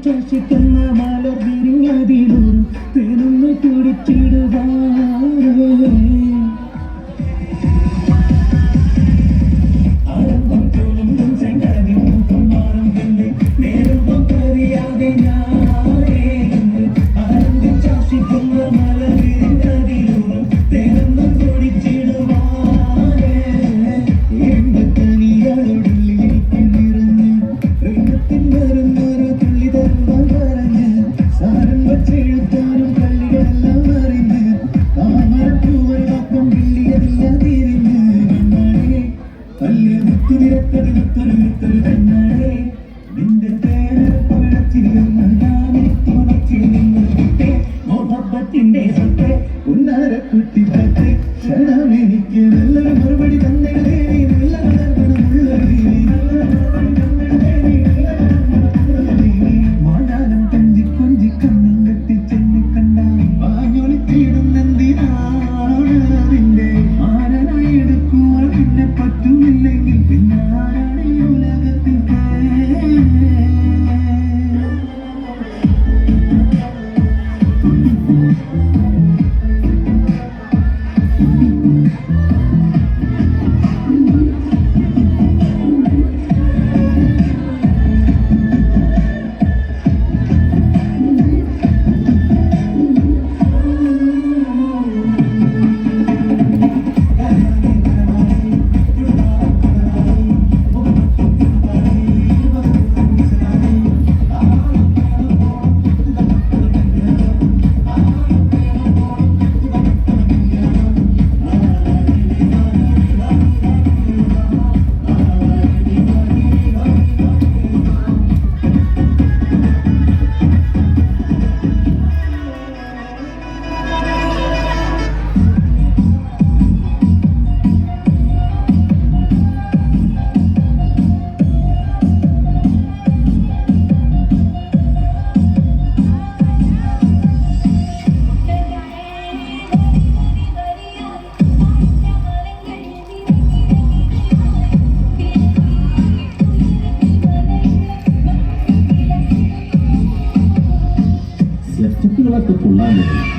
ശ്വസിക്കുന്ന മലർ വിരിഞ്ഞതിലൂറും തേനൊന്ന് കുടിച്ചിടുവാനേ ആരംഭം തോന്നും ചെങ്കടവിൽ മുഖം മാറും കണ്ട് നേരമ്പം കറിയാതെ ഞാനേ ആരംഭം ശ്വസിക്കുന്ന മലർ വിരിഞ്ഞതിലൂറും തേനൊന്ന് കുടിച്ചിടുവാനേ എന്റെ തനിയാളുള്ളിലേക്ക് നിറഞ്ഞ് ഹൃദയത്തിൽ വരുന്നൊരു തുള്ളി തരുവാൻ പറഞ്ഞ് സാരം വച്ചെഴുത്താനും കള്ളികളെല്ലാം അറിഞ്ഞ് താമരപ്പൂവെള്ളാക്കം വിള്ളിയതെല്ലാം തിരിഞ്ഞ് കണ്ണാടേ വലിയ മുത്തുനിരക്കത് മുത്തൊരു കണ്ണാടേ നിന്റെ തേനൊപ്പം വിളച്ചിരുന്ന് ഞാനെത്തി ഉണച്ചിരുന്ന് കിട്ടേ മോഹബത്തിന്റെ സത്തെ ഉന്നാരക്കുട്ടി പറ്റേ ക്ഷണമെനിക്ക് നല്ലൊരു മറുപടി തന്നെ നല്ല മാതാനം കഞ്ചി കൊഞ്ചി കണ്ണം കെട്ടി ചെന്നി കണ്ട പാഞ്ഞൊളിച്ചിടുന്നെന്തിനാണ് അതിന്റെ ആരനായി എടുക്കുവാൻ പിന്നെ പറ്റുന്നില്ലെങ്കിൽ പിന്നെ ആരാണ് ഈ ഉലകത്തിൽ Left to pull on it.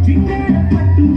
ചിങ്ങ പട്ടും